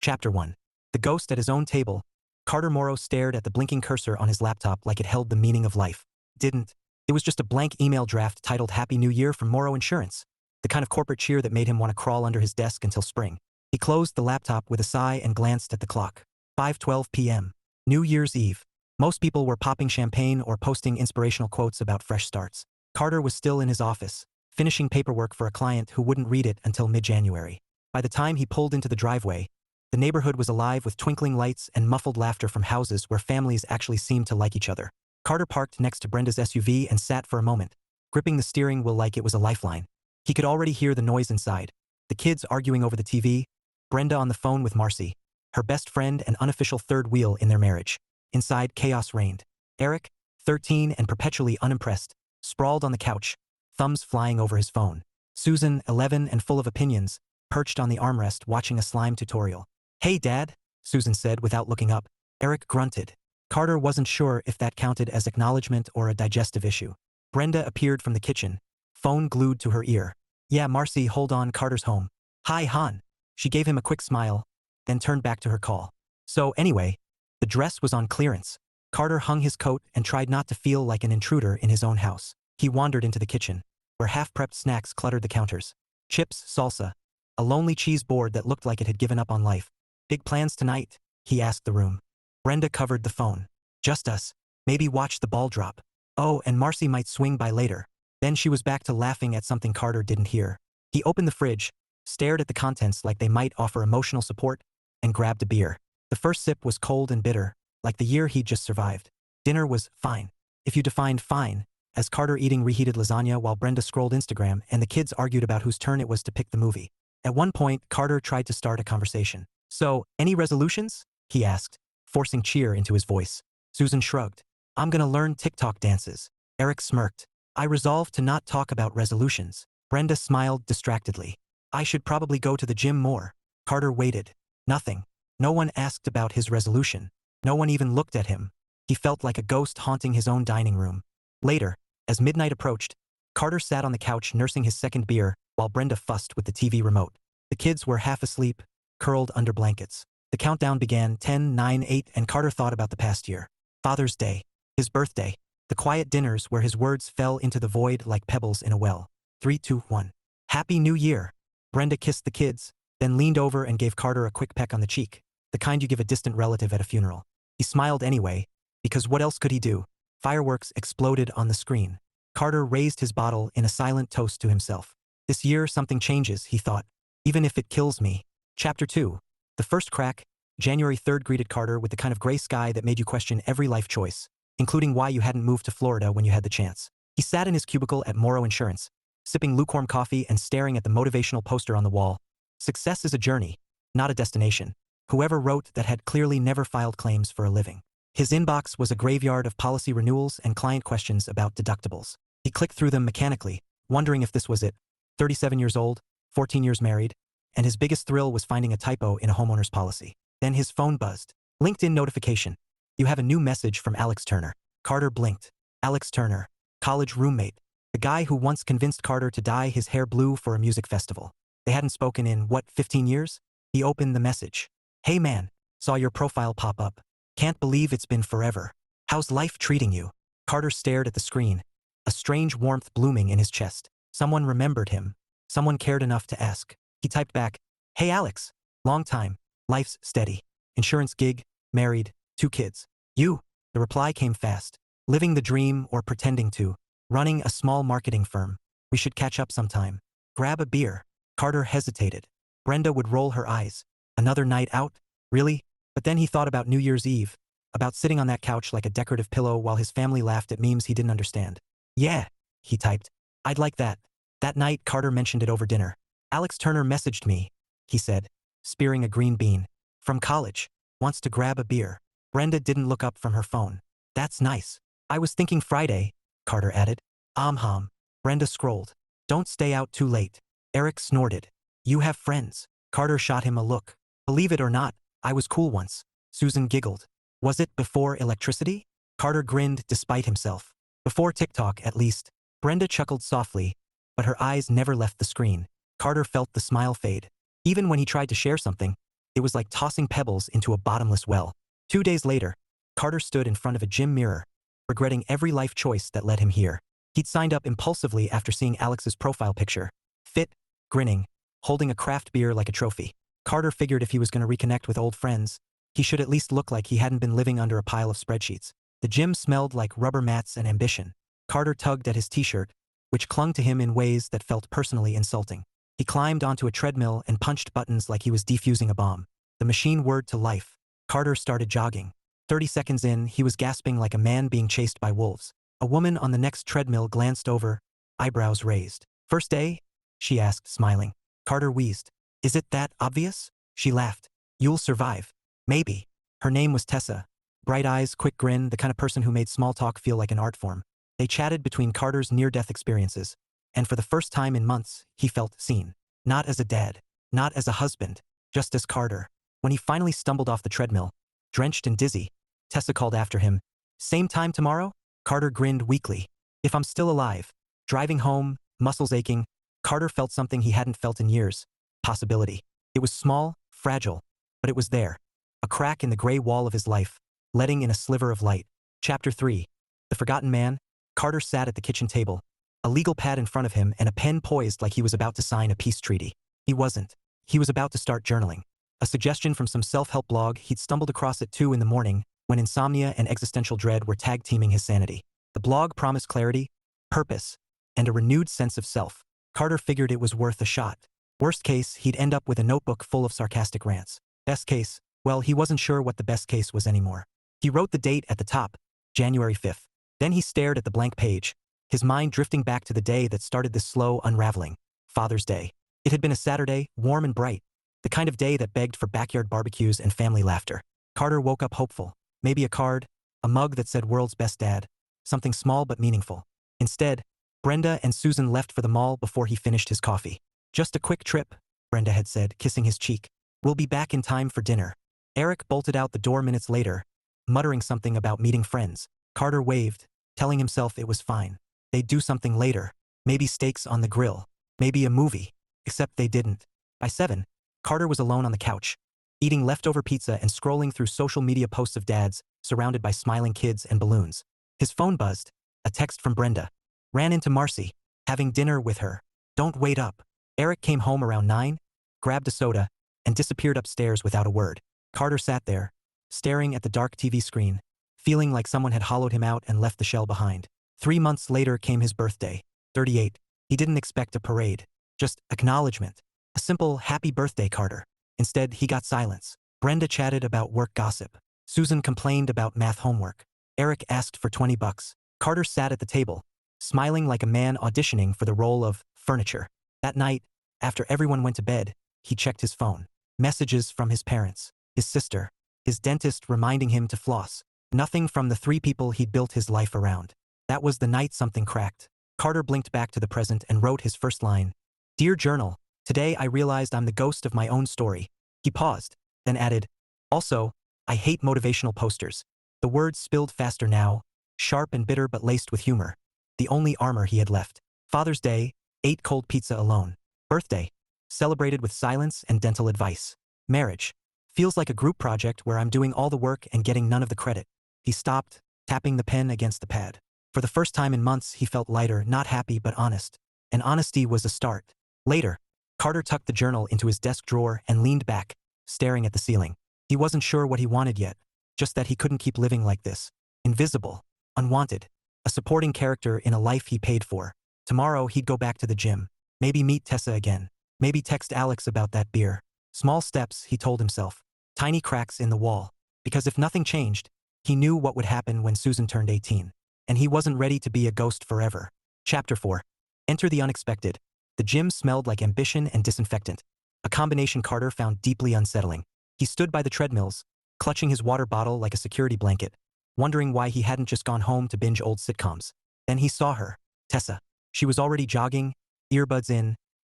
Chapter 1. The Ghost at His Own Table. Carter Morrow stared at the blinking cursor on his laptop like it held the meaning of life. Didn't. It was just a blank email draft titled Happy New Year from Morrow Insurance. The kind of corporate cheer that made him want to crawl under his desk until spring. He closed the laptop with a sigh and glanced at the clock. 5:12 p.m. New Year's Eve. Most people were popping champagne or posting inspirational quotes about fresh starts. Carter was still in his office, finishing paperwork for a client who wouldn't read it until mid-January. By the time he pulled into the driveway, the neighborhood was alive with twinkling lights and muffled laughter from houses where families actually seemed to like each other. Carter parked next to Brenda's SUV and sat for a moment, gripping the steering wheel like it was a lifeline. He could already hear the noise inside. The kids arguing over the TV, Brenda on the phone with Marcy, her best friend and unofficial third wheel in their marriage. Inside, chaos reigned. Eric, 13 and perpetually unimpressed, sprawled on the couch, thumbs flying over his phone. Susan, 11 and full of opinions, perched on the armrest watching a slime tutorial. "Hey, Dad," Susan said without looking up. Eric grunted. Carter wasn't sure if that counted as acknowledgement or a digestive issue. Brenda appeared from the kitchen, phone glued to her ear. "Yeah, Marcy, hold on, Carter's home." "Hi, hon." She gave him a quick smile, then turned back to her call. So anyway, the dress was on clearance. Carter hung his coat and tried not to feel like an intruder in his own house. He wandered into the kitchen, where half-prepped snacks cluttered the counters. Chips, salsa, a lonely cheese board that looked like it had given up on life. "Big plans tonight?" he asked the room. Brenda covered the phone. "Just us. Maybe watch the ball drop. Oh, and Marcy might swing by later." Then she was back to laughing at something Carter didn't hear. He opened the fridge, stared at the contents like they might offer emotional support, and grabbed a beer. The first sip was cold and bitter, like the year he'd just survived. Dinner was fine. If you defined fine, as Carter eating reheated lasagna while Brenda scrolled Instagram and the kids argued about whose turn it was to pick the movie. At one point, Carter tried to start a conversation. "So, any resolutions?" he asked, forcing cheer into his voice. Susan shrugged. "I'm gonna learn TikTok dances." Eric smirked. "I resolved to not talk about resolutions." Brenda smiled distractedly. "I should probably go to the gym more." Carter waited. Nothing. No one asked about his resolution. No one even looked at him. He felt like a ghost haunting his own dining room. Later, as midnight approached, Carter sat on the couch nursing his second beer while Brenda fussed with the TV remote. The kids were half asleep, curled under blankets. The countdown began 10, 9, 8, and Carter thought about the past year. Father's Day, his birthday, the quiet dinners where his words fell into the void like pebbles in a well. 3, 2, 1. "Happy New Year." Brenda kissed the kids, then leaned over and gave Carter a quick peck on the cheek, the kind you give a distant relative at a funeral. He smiled anyway, because what else could he do? Fireworks exploded on the screen. Carter raised his bottle in a silent toast to himself. This year something changes, he thought, even if it kills me. Chapter 2. The first crack. January 3rd greeted Carter with the kind of gray sky that made you question every life choice, including why you hadn't moved to Florida when you had the chance. He sat in his cubicle at Morrow Insurance, sipping lukewarm coffee and staring at the motivational poster on the wall. Success is a journey, not a destination. Whoever wrote that had clearly never filed claims for a living. His inbox was a graveyard of policy renewals and client questions about deductibles. He clicked through them mechanically, wondering if this was it. 37 years old, 14 years married, and his biggest thrill was finding a typo in a homeowner's policy. Then his phone buzzed. LinkedIn notification. "You have a new message from Alex Turner." Carter blinked. Alex Turner, college roommate. The guy who once convinced Carter to dye his hair blue for a music festival. They hadn't spoken in, 15 years? He opened the message. "Hey man, saw your profile pop up. Can't believe it's been forever. How's life treating you?" Carter stared at the screen, a strange warmth blooming in his chest. Someone remembered him. Someone cared enough to ask. He typed back, "Hey Alex, long time. Life's steady. Insurance gig, married, 2 kids. You?" The reply came fast. "Living the dream or pretending to. Running a small marketing firm. We should catch up sometime. Grab a beer." Carter hesitated. Brenda would roll her eyes. Another night out? Really? But then he thought about New Year's Eve, about sitting on that couch like a decorative pillow while his family laughed at memes he didn't understand. "Yeah," he typed. "I'd like that." That night, Carter mentioned it over dinner. "Alex Turner messaged me," he said, spearing a green bean. "From college. Wants to grab a beer." Brenda didn't look up from her phone. "That's nice. I was thinking Friday," Carter added. Hum. Brenda scrolled. "Don't stay out too late." Eric snorted. "You have friends." Carter shot him a look. "Believe it or not, I was cool once." Susan giggled. "Was it before electricity?" Carter grinned despite himself. "Before TikTok, at least." Brenda chuckled softly, but her eyes never left the screen. Carter felt the smile fade. Even when he tried to share something, It was like tossing pebbles into a bottomless well. 2 days later, Carter stood in front of a gym mirror, regretting every life choice that led him here. He'd signed up impulsively after seeing Alex's profile picture. Fit, grinning, holding a craft beer like a trophy. Carter figured if he was going to reconnect with old friends, he should at least look like he hadn't been living under a pile of spreadsheets. The gym smelled like rubber mats and ambition. Carter tugged at his t-shirt, which clung to him in ways that felt personally insulting. He climbed onto a treadmill and punched buttons like he was defusing a bomb. The machine whirred to life. Carter started jogging. 30 seconds in, he was gasping like a man being chased by wolves. A woman on the next treadmill glanced over, eyebrows raised. "First day?" she asked, smiling. Carter wheezed. "Is it that obvious?" She laughed. "You'll survive." Maybe. Her name was Tessa. Bright eyes, quick grin, the kind of person who made small talk feel like an art form. They chatted between Carter's near-death experiences, and for the first time in months, he felt seen. Not as a dad, not as a husband, just as Carter. When he finally stumbled off the treadmill, drenched and dizzy, Tessa called after him. "Same time tomorrow?" Carter grinned weakly. "If I'm still alive." Driving home, muscles aching, Carter felt something he hadn't felt in years. Possibility. It was small, fragile, but it was there. A crack in the gray wall of his life, letting in a sliver of light. Chapter 3. The Forgotten Man. Carter sat at the kitchen table, a legal pad in front of him and a pen poised like he was about to sign a peace treaty. He wasn't. He was about to start journaling. A suggestion from some self-help blog he'd stumbled across at 2 in the morning when insomnia and existential dread were tag-teaming his sanity. The blog promised clarity, purpose, and a renewed sense of self. Carter figured it was worth a shot. Worst case, he'd end up with a notebook full of sarcastic rants. Best case, well, he wasn't sure what the best case was anymore. He wrote the date at the top, January 5th. Then he stared at the blank page, his mind drifting back to the day that started this slow unraveling. Father's Day. It had been a Saturday, warm and bright, the kind of day that begged for backyard barbecues and family laughter. Carter woke up hopeful. Maybe a card, a mug that said "World's Best Dad," something small but meaningful. Instead, Brenda and Susan left for the mall before he finished his coffee. "Just a quick trip," Brenda had said, kissing his cheek. "We'll be back in time for dinner." Eric bolted out the door minutes later, muttering something about meeting friends. Carter waved, telling himself it was fine. They'd do something later. Maybe steaks on the grill. Maybe a movie. Except they didn't. By 7, Carter was alone on the couch, eating leftover pizza and scrolling through social media posts of dads, surrounded by smiling kids and balloons. His phone buzzed. A text from Brenda. "Ran into Marcy. Having dinner with her. Don't wait up." Eric came home around 9, grabbed a soda, and disappeared upstairs without a word. Carter sat there, staring at the dark TV screen, feeling like someone had hollowed him out and left the shell behind. 3 months later came his birthday, 38. He didn't expect a parade, just acknowledgement. A simple, "Happy birthday, Carter." Instead, he got silence. Brenda chatted about work gossip. Susan complained about math homework. Eric asked for $20. Carter sat at the table, smiling like a man auditioning for the role of furniture. That night, after everyone went to bed, he checked his phone. Messages from his parents, his sister, his dentist reminding him to floss. Nothing from the 3 people he'd built his life around. That was the night something cracked. Carter blinked back to the present and wrote his first line. "Dear Journal, today I realized I'm the ghost of my own story." He paused, then added, "Also, I hate motivational posters." The words spilled faster now, sharp and bitter but laced with humor. The only armor he had left. Father's Day, ate cold pizza alone. Birthday, celebrated with silence and dental advice. Marriage, feels like a group project where I'm doing all the work and getting none of the credit. He stopped, tapping the pen against the pad. For the first time in months, he felt lighter, not happy but honest. And honesty was a start. Later, Carter tucked the journal into his desk drawer and leaned back, staring at the ceiling. He wasn't sure what he wanted yet, just that he couldn't keep living like this. Invisible, unwanted, a supporting character in a life he paid for. Tomorrow he'd go back to the gym, maybe meet Tessa again, maybe text Alex about that beer. Small steps, he told himself, tiny cracks in the wall, because if nothing changed, he knew what would happen when Susan turned 18. And he wasn't ready to be a ghost forever. Chapter 4. Enter the unexpected. The gym smelled like ambition and disinfectant, a combination Carter found deeply unsettling. He stood by the treadmills, clutching his water bottle like a security blanket, wondering why he hadn't just gone home to binge old sitcoms. Then he saw her, Tessa. She was already jogging, earbuds in,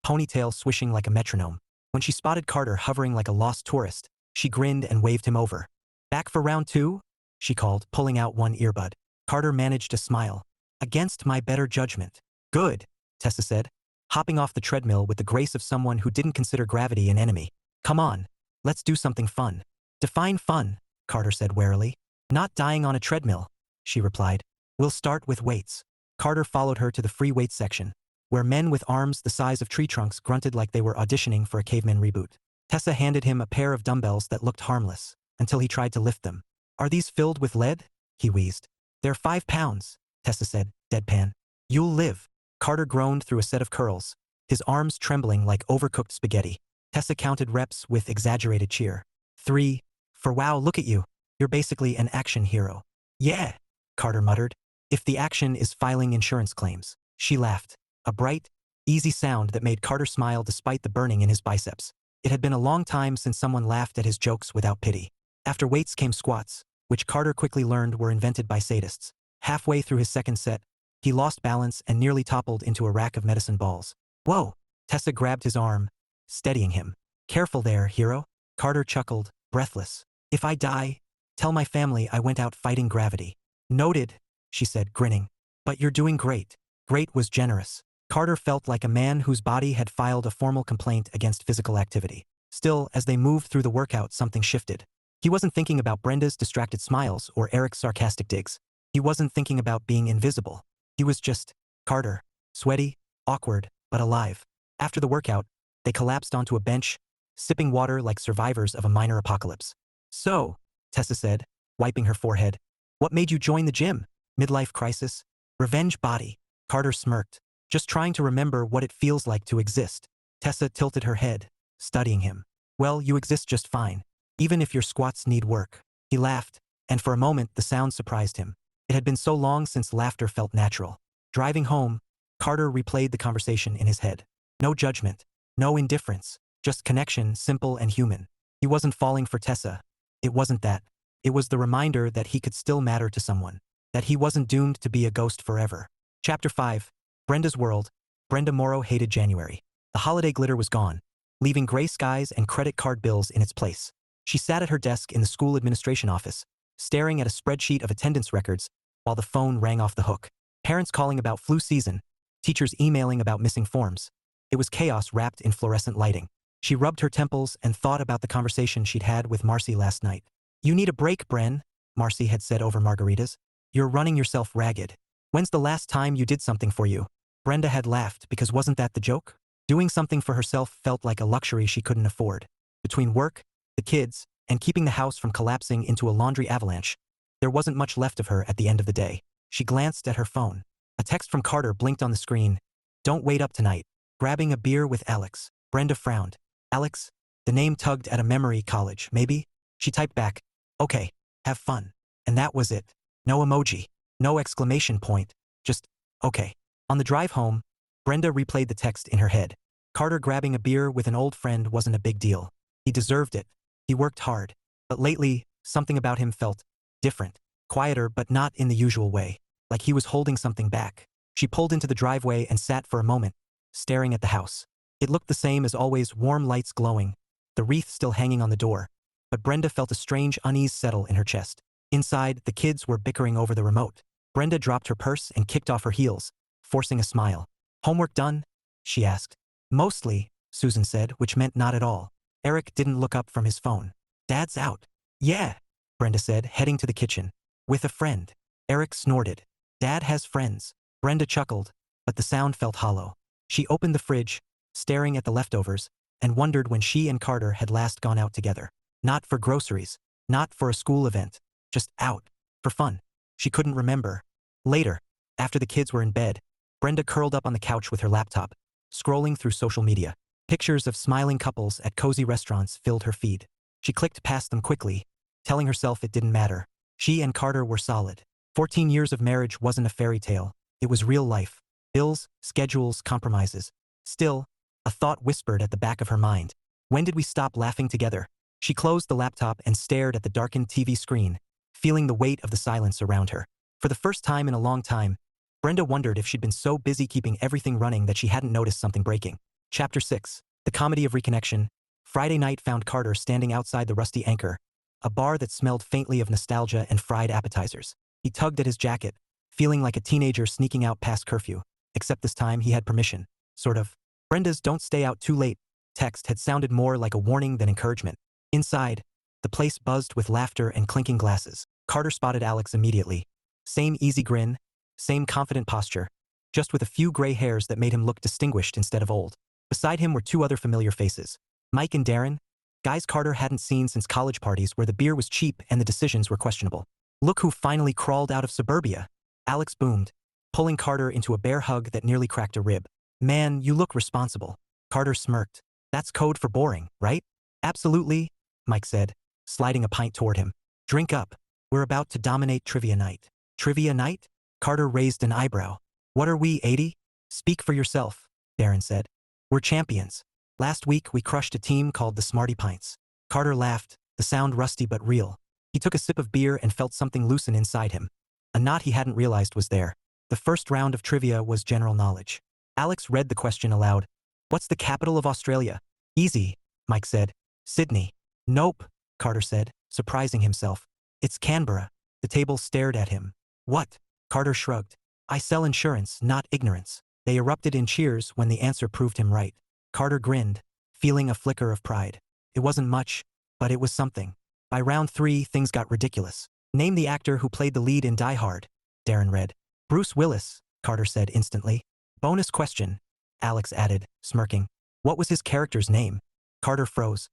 ponytail swishing like a metronome. When she spotted Carter hovering like a lost tourist, she grinned and waved him over. "Back for round 2? She called, pulling out one earbud. Carter managed a smile. "Against my better judgment." "Good," Tessa said, hopping off the treadmill with the grace of someone who didn't consider gravity an enemy. "Come on." Let's do something fun. Define fun, Carter said warily. Not dying on a treadmill, she replied. We'll start with weights. Carter followed her to the free weights section, where men with arms the size of tree trunks grunted like they were auditioning for a Caveman reboot. Tessa handed him a pair of dumbbells that looked harmless, until he tried to lift them. Are these filled with lead? He wheezed. They're 5 pounds, Tessa said, deadpan. You'll live. Carter groaned through a set of curls, his arms trembling like overcooked spaghetti. Tessa counted reps with exaggerated cheer. 3. For wow, look at you. You're basically an action hero. Yeah, Carter muttered. If the action is filing insurance claims. She laughed. A bright, easy sound that made Carter smile despite the burning in his biceps. It had been a long time since someone laughed at his jokes without pity. After weights came squats, which Carter quickly learned were invented by sadists. Halfway through his second set, he lost balance and nearly toppled into a rack of medicine balls. Whoa! Tessa grabbed his arm, steadying him. Careful there, hero. Carter chuckled, breathless. If I die, tell my family I went out fighting gravity. Noted, she said, grinning. But you're doing great. Great was generous. Carter felt like a man whose body had filed a formal complaint against physical activity. Still, as they moved through the workout, something shifted. He wasn't thinking about Brenda's distracted smiles or Eric's sarcastic digs. He wasn't thinking about being invisible. He was just Carter, sweaty, awkward, but alive. After the workout, they collapsed onto a bench, sipping water like survivors of a minor apocalypse. So, Tessa said, wiping her forehead, what made you join the gym? Midlife crisis? Revenge body? Carter smirked, just trying to remember what it feels like to exist. Tessa tilted her head, studying him. Well, you exist just fine, even if your squats need work. He laughed, and for a moment the sound surprised him. It had been so long since laughter felt natural. Driving home, Carter replayed the conversation in his head. No judgment, no indifference, just connection, simple and human. He wasn't falling for Tessa. It wasn't that. It was the reminder that he could still matter to someone, that he wasn't doomed to be a ghost forever. Chapter 5. Brenda's World. Brenda Morrow hated January. The holiday glitter was gone, leaving gray skies and credit card bills in its place. She sat at her desk in the school administration office, staring at a spreadsheet of attendance records while the phone rang off the hook. Parents calling about flu season, teachers emailing about missing forms. It was chaos wrapped in fluorescent lighting. She rubbed her temples and thought about the conversation she'd had with Marcy last night. You need a break, Bren, Marcy had said over margaritas. You're running yourself ragged. When's the last time you did something for you? Brenda had laughed because wasn't that the joke? Doing something for herself felt like a luxury she couldn't afford. Between work, the kids, and keeping the house from collapsing into a laundry avalanche, there wasn't much left of her at the end of the day. She glanced at her phone. A text from Carter blinked on the screen. Don't wait up tonight. Grabbing a beer with Alex. Brenda frowned. Alex? The name tugged at a memory. College, maybe? She typed back. Okay, have fun. And that was it. No emoji. No exclamation point. Just, okay. On the drive home, Brenda replayed the text in her head. Carter grabbing a beer with an old friend wasn't a big deal. He deserved it. He worked hard. But lately, something about him felt different. Quieter, but not in the usual way. Like he was holding something back. She pulled into the driveway and sat for a moment, staring at the house. It looked the same as always, warm lights glowing, the wreath still hanging on the door. But Brenda felt a strange unease settle in her chest. Inside, the kids were bickering over the remote. Brenda dropped her purse and kicked off her heels, forcing a smile. Homework done? She asked. Mostly, Susan said, which meant not at all. Eric didn't look up from his phone. Dad's out. Yeah, Brenda said, heading to the kitchen. With a friend. Eric snorted. Dad has friends. Brenda chuckled, but the sound felt hollow. She opened the fridge, staring at the leftovers, and wondered when she and Carter had last gone out together. Not for groceries, not for a school event, just out, for fun. She couldn't remember. Later, after the kids were in bed, Brenda curled up on the couch with her laptop, scrolling through social media. Pictures of smiling couples at cozy restaurants filled her feed. She clicked past them quickly, telling herself it didn't matter. She and Carter were solid. 14 years of marriage wasn't a fairy tale. It was real life. Bills, schedules, compromises. Still, a thought whispered at the back of her mind. When did we stop laughing together? She closed the laptop and stared at the darkened TV screen, feeling the weight of the silence around her. For the first time in a long time, Brenda wondered if she'd been so busy keeping everything running that she hadn't noticed something breaking. Chapter 6. The Comedy of Reconnection. Friday night found Carter standing outside the Rusty Anchor, a bar that smelled faintly of nostalgia and fried appetizers. He tugged at his jacket, feeling like a teenager sneaking out past curfew, except this time he had permission. Sort of. Brenda's "don't stay out too late" text had sounded more like a warning than encouragement. Inside, the place buzzed with laughter and clinking glasses. Carter spotted Alex immediately. Same easy grin, same confident posture, just with a few gray hairs that made him look distinguished instead of old. Beside him were two other familiar faces, Mike and Darren, guys Carter hadn't seen since college parties where the beer was cheap and the decisions were questionable. Look who finally crawled out of suburbia, Alex boomed, pulling Carter into a bear hug that nearly cracked a rib. Man, you look responsible. Carter smirked. That's code for boring, right? Absolutely, Mike said, sliding a pint toward him. Drink up. We're about to dominate trivia night. Trivia night? Carter raised an eyebrow. What are we, 80? Speak for yourself, Darren said. We're champions. Last week we crushed a team called the Smarty Pints. Carter laughed, the sound rusty but real. He took a sip of beer and felt something loosen inside him. A knot he hadn't realized was there. The first round of trivia was general knowledge. Alex read the question aloud. What's the capital of Australia? Easy, Mike said. Sydney. Nope, Carter said, surprising himself. It's Canberra. The table stared at him. What? Carter shrugged. I sell insurance, not ignorance. They erupted in cheers when the answer proved him right. Carter grinned, feeling a flicker of pride. It wasn't much, but it was something. By round 3, things got ridiculous. Name the actor who played the lead in Die Hard, Darren read. Bruce Willis, Carter said instantly. Bonus question, Alex added, smirking. What was his character's name? Carter froze.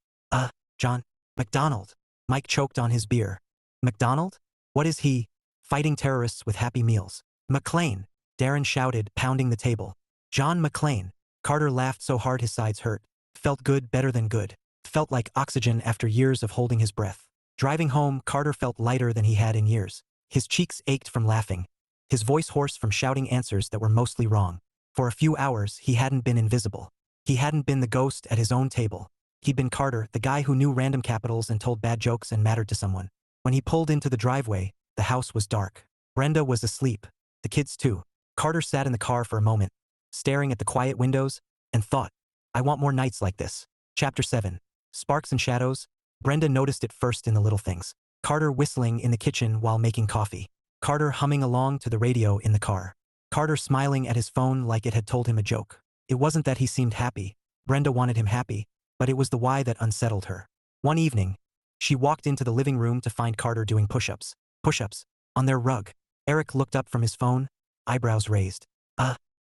John McDonald. Mike choked on his beer. McDonald? What is he? Fighting terrorists with Happy Meals. McClane, Darren shouted, pounding the table. John McClane. Carter laughed so hard his sides hurt. Felt good, better than good. Felt like oxygen after years of holding his breath. Driving home, Carter felt lighter than he had in years. His cheeks ached from laughing. His voice hoarse from shouting answers that were mostly wrong. For a few hours, he hadn't been invisible. He hadn't been the ghost at his own table. He'd been Carter, the guy who knew random capitals and told bad jokes and mattered to someone. When he pulled into the driveway, the house was dark. Brenda was asleep. The kids too. Carter sat in the car for a moment, staring at the quiet windows, and thought, I want more nights like this. Chapter 7. Sparks and Shadows. Brenda noticed it first in the little things. Carter whistling in the kitchen while making coffee. Carter humming along to the radio in the car. Carter smiling at his phone like it had told him a joke. It wasn't that he seemed happy. Brenda wanted him happy, but it was the why that unsettled her. One evening, she walked into the living room to find Carter doing push-ups. Push-ups. On their rug. Eric looked up from his phone, eyebrows raised.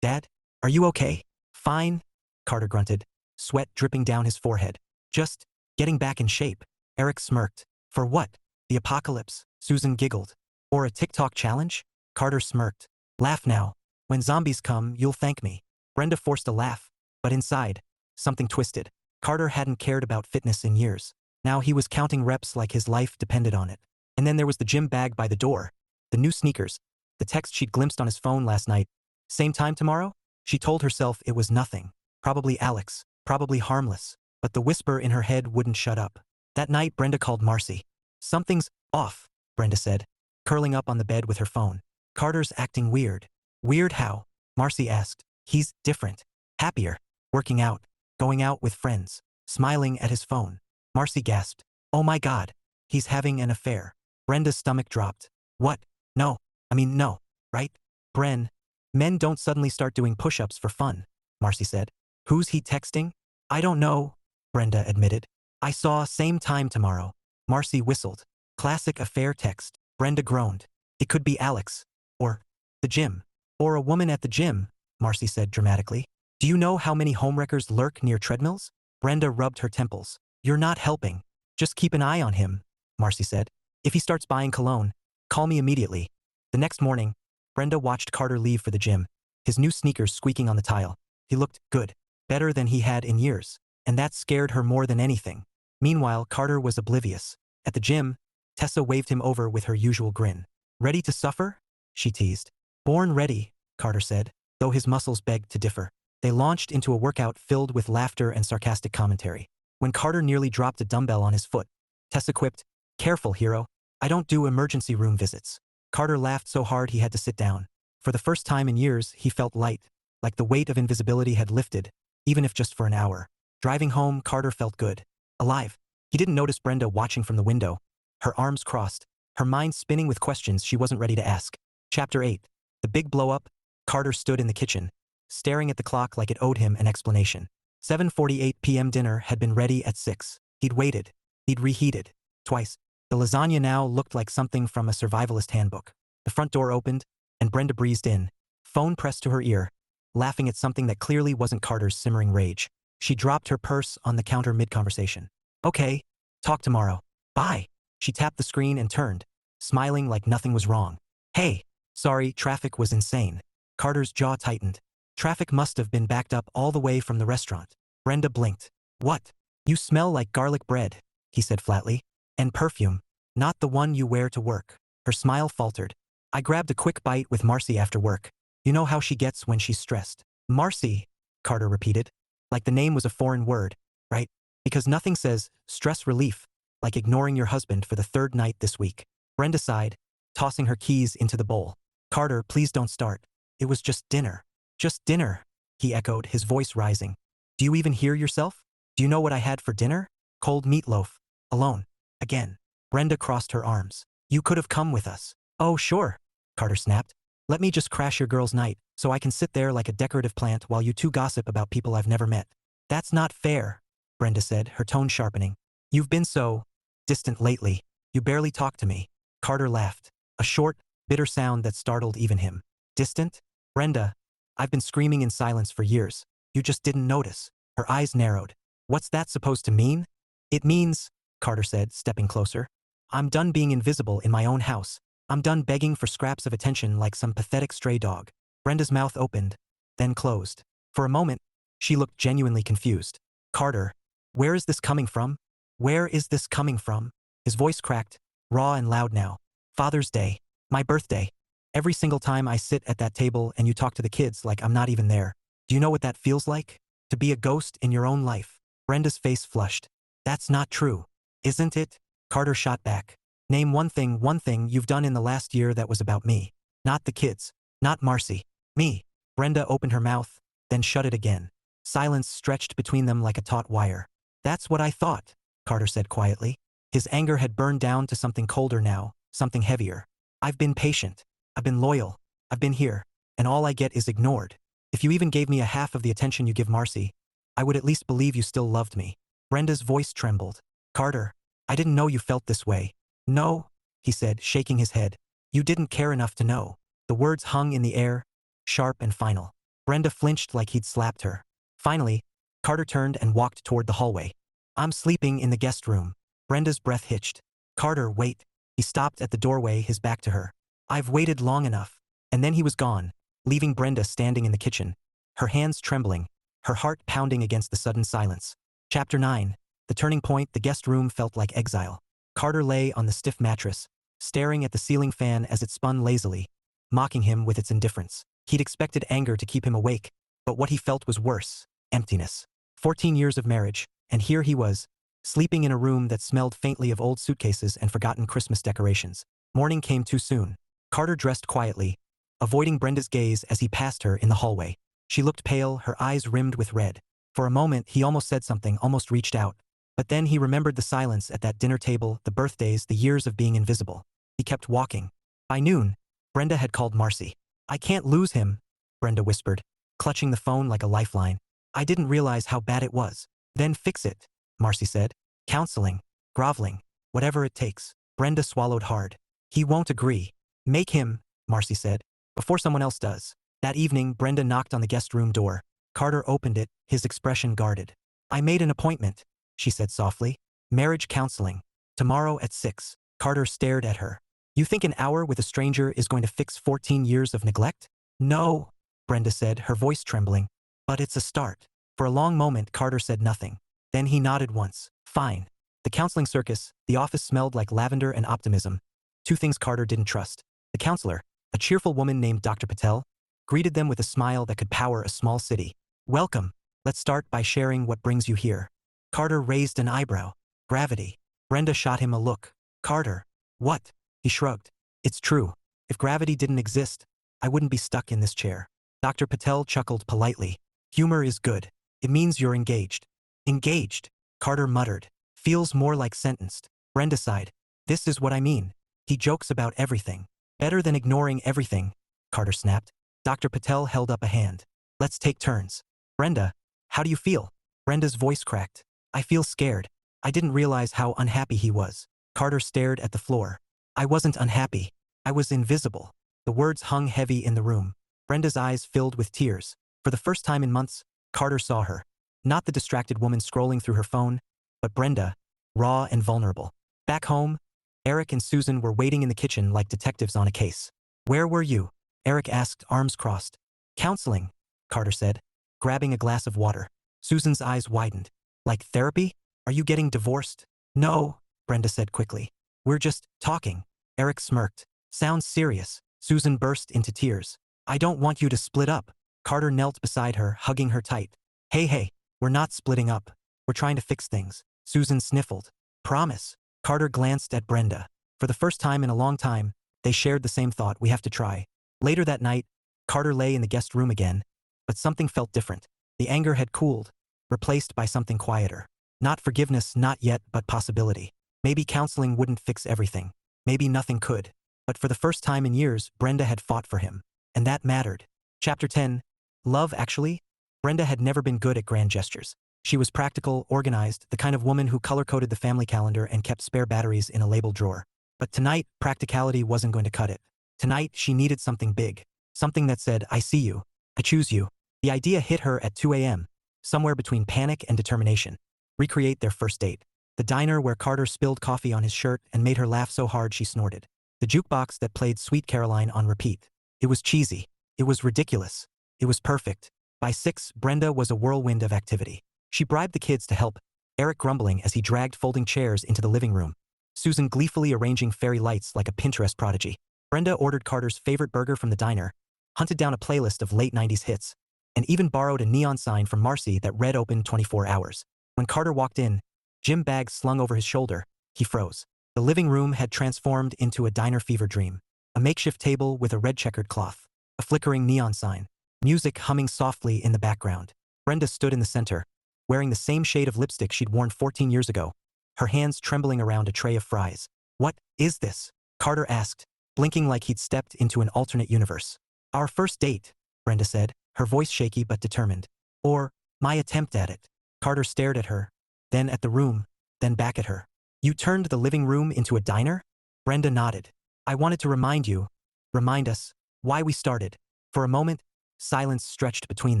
Dad? Are you okay? Fine, Carter grunted, sweat dripping down his forehead. Just getting back in shape. Eric smirked. For what? The apocalypse? Susan giggled. Or a TikTok challenge? Carter smirked. Laugh now. When zombies come, you'll thank me. Brenda forced a laugh, but inside, something twisted. Carter hadn't cared about fitness in years. Now he was counting reps like his life depended on it. And then there was the gym bag by the door, the new sneakers, the text she'd glimpsed on his phone last night. Same time tomorrow? She told herself it was nothing. Probably Alex, probably harmless. But the whisper in her head wouldn't shut up. That night, Brenda called Marcy. Something's off, Brenda said, curling up on the bed with her phone. Carter's acting weird. Weird how? Marcy asked. He's different. Happier. Working out. Going out with friends. Smiling at his phone. Marcy gasped. Oh my God. He's having an affair. Brenda's stomach dropped. What? No. No. Right? Bren. Men don't suddenly start doing push-ups for fun, Marcy said. Who's he texting? I don't know, Brenda admitted. I saw same time tomorrow. Marcy whistled. Classic affair text. Brenda groaned. It could be Alex. Or the gym. Or a woman at the gym, Marcy said dramatically. Do you know how many homewreckers lurk near treadmills? Brenda rubbed her temples. You're not helping. Just keep an eye on him, Marcy said. If he starts buying cologne, call me immediately. The next morning, Brenda watched Carter leave for the gym, his new sneakers squeaking on the tile. He looked good, better than he had in years, and that scared her more than anything. Meanwhile, Carter was oblivious. At the gym, Tessa waved him over with her usual grin. Ready to suffer? She teased. Born ready, Carter said, though his muscles begged to differ. They launched into a workout filled with laughter and sarcastic commentary. When Carter nearly dropped a dumbbell on his foot, Tessa quipped, Careful, hero. I don't do emergency room visits. Carter laughed so hard he had to sit down. For the first time in years, he felt light, like the weight of invisibility had lifted, even if just for an hour. Driving home, Carter felt good. Alive. He didn't notice Brenda watching from the window, her arms crossed, her mind spinning with questions she wasn't ready to ask. Chapter 8. The big blow-up. Carter stood in the kitchen, staring at the clock like it owed him an explanation. 7:48 p.m. dinner had been ready at 6. He'd waited, He'd reheated. Twice. The lasagna now looked like something from a survivalist handbook. The front door opened, and Brenda breezed in, phone pressed to her ear, laughing at something that clearly wasn't Carter's simmering rage. She dropped her purse on the counter mid-conversation. Okay, talk tomorrow. Bye. She tapped the screen and turned, smiling like nothing was wrong. Hey, sorry, traffic was insane. Carter's jaw tightened. Traffic must have been backed up all the way from the restaurant. Brenda blinked. What? You smell like garlic bread, he said flatly. And perfume. Not the one you wear to work. Her smile faltered. I grabbed a quick bite with Marcy after work. You know how she gets when she's stressed. Marcy, Carter repeated. Like the name was a foreign word, right? Because nothing says stress relief like ignoring your husband for the third night this week. Brenda sighed, tossing her keys into the bowl. Carter, please don't start. It was just dinner. Just dinner, he echoed, his voice rising. Do you even hear yourself? Do you know what I had for dinner? Cold meatloaf. Alone. Again. Brenda crossed her arms. You could have come with us. Oh, sure, Carter snapped. Let me just crash your girl's night, so I can sit there like a decorative plant while you two gossip about people I've never met. That's not fair, Brenda said, her tone sharpening. You've been so distant lately. You barely talk to me. Carter laughed. A short, bitter sound that startled even him. Distant? Brenda, I've been screaming in silence for years. You just didn't notice. Her eyes narrowed. What's that supposed to mean? It means, Carter said, stepping closer. I'm done being invisible in my own house. I'm done begging for scraps of attention like some pathetic stray dog. Brenda's mouth opened, then closed. For a moment, she looked genuinely confused. Carter, where is this coming from? Where is this coming from? His voice cracked, raw and loud now. Father's Day. My birthday. Every single time I sit at that table and you talk to the kids like I'm not even there. Do you know what that feels like? To be a ghost in your own life. Brenda's face flushed. That's not true. Isn't it? Carter shot back. Name one thing you've done in the last year that was about me. Not the kids. Not Marcy. Me. Brenda opened her mouth, then shut it again. Silence stretched between them like a taut wire. That's what I thought, Carter said quietly. His anger had burned down to something colder now, something heavier. I've been patient. I've been loyal. I've been here. And all I get is ignored. If you even gave me a half of the attention you give Marcy, I would at least believe you still loved me. Brenda's voice trembled. Carter, I didn't know you felt this way. No, he said, shaking his head. You didn't care enough to know. The words hung in the air, sharp and final. Brenda flinched like he'd slapped her. Finally, Carter turned and walked toward the hallway. I'm sleeping in the guest room. Brenda's breath hitched. Carter, wait. He stopped at the doorway, his back to her. I've waited long enough. And then he was gone, leaving Brenda standing in the kitchen, her hands trembling, her heart pounding against the sudden silence. Chapter 9. The turning point. The guest room felt like exile. Carter lay on the stiff mattress, staring at the ceiling fan as it spun lazily, mocking him with its indifference. He'd expected anger to keep him awake, but what he felt was worse, emptiness. 14 years of marriage, and here he was, sleeping in a room that smelled faintly of old suitcases and forgotten Christmas decorations. Morning came too soon. Carter dressed quietly, avoiding Brenda's gaze as he passed her in the hallway. She looked pale, her eyes rimmed with red. For a moment, he almost said something, almost reached out. But then he remembered the silence at that dinner table, the birthdays, the years of being invisible. He kept walking. By noon, Brenda had called Marcy. I can't lose him, Brenda whispered, clutching the phone like a lifeline. I didn't realize how bad it was. Then fix it, Marcy said. Counseling, groveling, whatever it takes. Brenda swallowed hard. He won't agree. Make him, Marcy said, before someone else does. That evening, Brenda knocked on the guest room door. Carter opened it, his expression guarded. I made an appointment, she said softly. Marriage counseling. Tomorrow at 6. Carter stared at her. You think an hour with a stranger is going to fix 14 years of neglect? No, Brenda said, her voice trembling. But it's a start. For a long moment, Carter said nothing. Then he nodded once. Fine. The counseling circus, the office smelled like lavender and optimism. Two things Carter didn't trust. The counselor, a cheerful woman named Dr. Patel, greeted them with a smile that could power a small city. Welcome. Let's start by sharing what brings you here. Carter raised an eyebrow. Gravity. Brenda shot him a look. Carter. What? He shrugged. It's true. If gravity didn't exist, I wouldn't be stuck in this chair. Dr. Patel chuckled politely. Humor is good. It means you're engaged. Engaged, Carter muttered. Feels more like sentenced. Brenda sighed. This is what I mean. He jokes about everything. Better than ignoring everything, Carter snapped. Dr. Patel held up a hand. Let's take turns. Brenda, how do you feel? Brenda's voice cracked. I feel scared. I didn't realize how unhappy he was. Carter stared at the floor. I wasn't unhappy. I was invisible. The words hung heavy in the room. Brenda's eyes filled with tears. For the first time in months, Carter saw her. Not the distracted woman scrolling through her phone, but Brenda, raw and vulnerable. Back home, Eric and Susan were waiting in the kitchen like detectives on a case. Where were you? Eric asked, arms crossed. Counseling, Carter said, grabbing a glass of water. Susan's eyes widened. Like therapy? Are you getting divorced? No, Brenda said quickly. We're just talking. Eric smirked. Sounds serious. Susan burst into tears. I don't want you to split up. Carter knelt beside her, hugging her tight. Hey, we're not splitting up. We're trying to fix things. Susan sniffled. Promise. Carter glanced at Brenda. For the first time in a long time, they shared the same thought, we have to try. Later that night, Carter lay in the guest room again, but something felt different. The anger had cooled, replaced by something quieter. Not forgiveness, not yet, but possibility. Maybe counseling wouldn't fix everything. Maybe nothing could. But for the first time in years, Brenda had fought for him. And that mattered. Chapter 10. Love, actually? Brenda had never been good at grand gestures. She was practical, organized, the kind of woman who color-coded the family calendar and kept spare batteries in a labeled drawer. But tonight, practicality wasn't going to cut it. Tonight, she needed something big. Something that said, I see you. I choose you. The idea hit her at 2 a.m., somewhere between panic and determination. Recreate their first date. The diner where Carter spilled coffee on his shirt and made her laugh so hard she snorted. The jukebox that played Sweet Caroline on repeat. It was cheesy. It was ridiculous. It was perfect. By 6, Brenda was a whirlwind of activity. She bribed the kids to help, Eric grumbling as he dragged folding chairs into the living room. Susan gleefully arranging fairy lights like a Pinterest prodigy. Brenda ordered Carter's favorite burger from the diner, hunted down a playlist of late 90s hits, and even borrowed a neon sign from Marcy that read open 24 hours. When Carter walked in, gym bag slung over his shoulder, he froze. The living room had transformed into a diner fever dream. A makeshift table with a red checkered cloth. A flickering neon sign. Music humming softly in the background. Brenda stood in the center, wearing the same shade of lipstick she'd worn 14 years ago, her hands trembling around a tray of fries. What is this? Carter asked, blinking like he'd stepped into an alternate universe. Our first date, Brenda said, her voice shaky but determined. Or, my attempt at it. Carter stared at her, then at the room, then back at her. You turned the living room into a diner? Brenda nodded. I wanted to remind us, why we started. For a moment, silence stretched between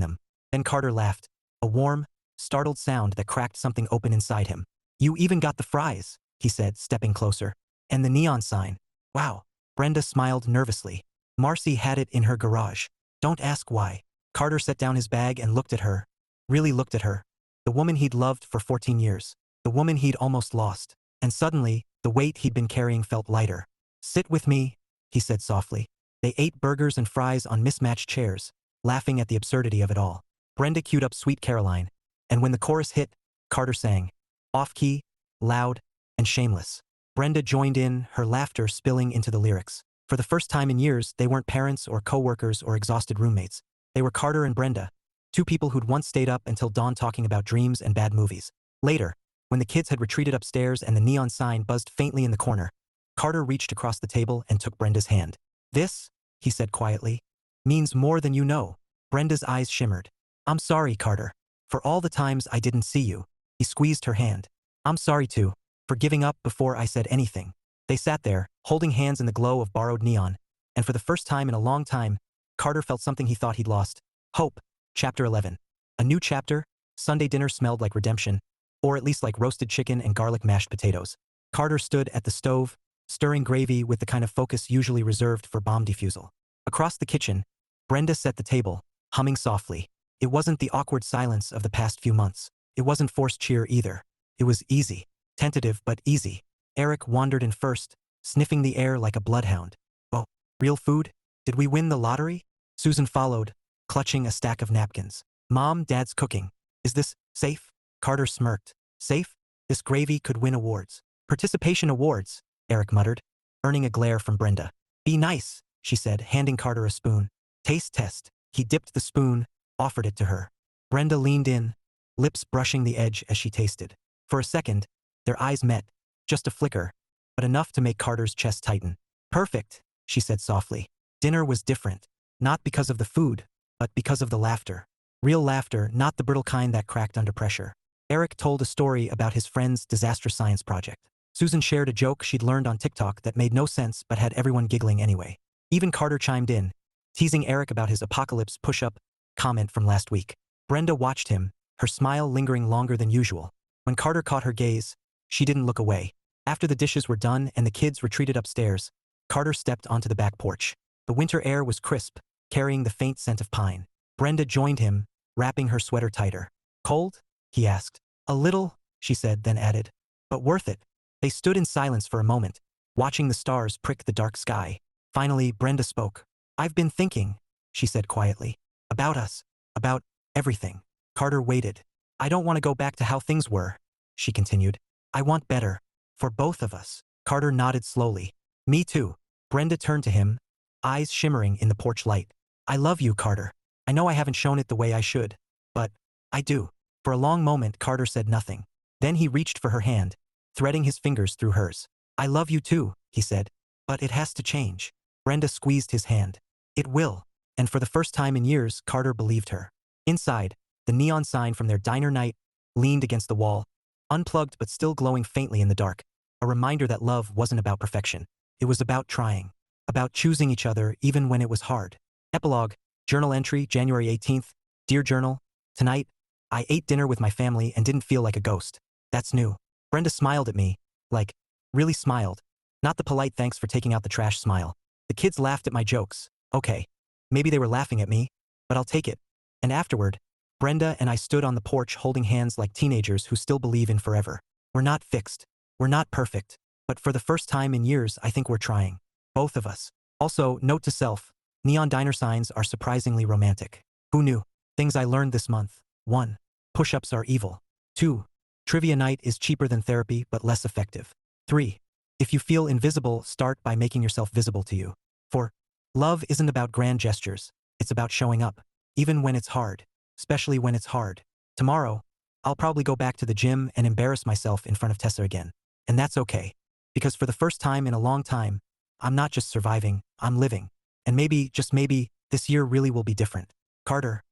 them. Then Carter laughed, a warm, startled sound that cracked something open inside him. You even got the fries, he said, stepping closer. And the neon sign. Wow. Brenda smiled nervously. Marcy had it in her garage. Don't ask why. Carter set down his bag and looked at her. Really looked at her. The woman he'd loved for 14 years. The woman he'd almost lost. And suddenly, the weight he'd been carrying felt lighter. Sit with me, he said softly. They ate burgers and fries on mismatched chairs, laughing at the absurdity of it all. Brenda queued up Sweet Caroline, and when the chorus hit, Carter sang. Off-key, loud, and shameless. Brenda joined in, her laughter spilling into the lyrics. For the first time in years, they weren't parents or co-workers or exhausted roommates. They were Carter and Brenda, two people who'd once stayed up until dawn talking about dreams and bad movies. Later, when the kids had retreated upstairs and the neon sign buzzed faintly in the corner, Carter reached across the table and took Brenda's hand. This, he said quietly, means more than you know. Brenda's eyes shimmered. I'm sorry, Carter. For all the times I didn't see you. He squeezed her hand. I'm sorry too, for giving up before I said anything. They sat there, holding hands in the glow of borrowed neon, and for the first time in a long time, Carter felt something he thought he'd lost. Hope. Chapter 11. A new chapter. Sunday dinner smelled like redemption, or at least like roasted chicken and garlic mashed potatoes. Carter stood at the stove, stirring gravy with the kind of focus usually reserved for bomb defusal. Across the kitchen, Brenda set the table, humming softly. It wasn't the awkward silence of the past few months. It wasn't forced cheer either. It was easy. Tentative but easy. Eric wandered in first, sniffing the air like a bloodhound. Oh, real food? Did we win the lottery? Susan followed, clutching a stack of napkins. Mom, Dad's cooking. Is this safe? Carter smirked. Safe? This gravy could win awards. Participation awards, Eric muttered, earning a glare from Brenda. Be nice, she said, handing Carter a spoon. Taste test. He dipped the spoon, offered it to her. Brenda leaned in, lips brushing the edge as she tasted. For a second, their eyes met, just a flicker, but enough to make Carter's chest tighten. Perfect, she said softly. Dinner was different, not because of the food, but because of the laughter. Real laughter, not the brittle kind that cracked under pressure. Eric told a story about his friend's disastrous science project. Susan shared a joke she'd learned on TikTok that made no sense but had everyone giggling anyway. Even Carter chimed in, teasing Eric about his apocalypse push-up comment from last week. Brenda watched him, her smile lingering longer than usual. When Carter caught her gaze, she didn't look away. After the dishes were done and the kids retreated upstairs, Carter stepped onto the back porch. The winter air was crisp, carrying the faint scent of pine. Brenda joined him, wrapping her sweater tighter. Cold? He asked. A little, she said, then added. But worth it. They stood in silence for a moment, watching the stars prick the dark sky. Finally, Brenda spoke. I've been thinking, she said quietly. About us. About everything. Carter waited. I don't want to go back to how things were, she continued. I want better. For both of us. Carter nodded slowly. Me too. Brenda turned to him, eyes shimmering in the porch light. I love you, Carter. I know I haven't shown it the way I should. But I do. For a long moment, Carter said nothing. Then he reached for her hand, threading his fingers through hers. I love you too, he said. But it has to change. Brenda squeezed his hand. It will. And for the first time in years, Carter believed her. Inside, the neon sign from their diner night leaned against the wall, unplugged but still glowing faintly in the dark. A reminder that love wasn't about perfection. It was about trying. About choosing each other even when it was hard. Epilogue, journal entry, January 18th. Dear Journal, tonight, I ate dinner with my family and didn't feel like a ghost. That's new. Brenda smiled at me, like, really smiled. Not the polite thanks for taking out the trash smile. The kids laughed at my jokes. Okay. Maybe they were laughing at me, but I'll take it. And afterward, Brenda and I stood on the porch holding hands like teenagers who still believe in forever. We're not fixed. We're not perfect. But for the first time in years, I think we're trying. Both of us. Also, note to self, neon diner signs are surprisingly romantic. Who knew? Things I learned this month. 1. Push-ups are evil. 2. Trivia night is cheaper than therapy but less effective. 3. If you feel invisible, start by making yourself visible to you. 4. Love isn't about grand gestures. It's about showing up. Even when it's hard. Especially when it's hard. Tomorrow, I'll probably go back to the gym and embarrass myself in front of Tessa again. And that's okay. Because for the first time in a long time, I'm not just surviving, I'm living. And maybe, just maybe, this year really will be different. Carter.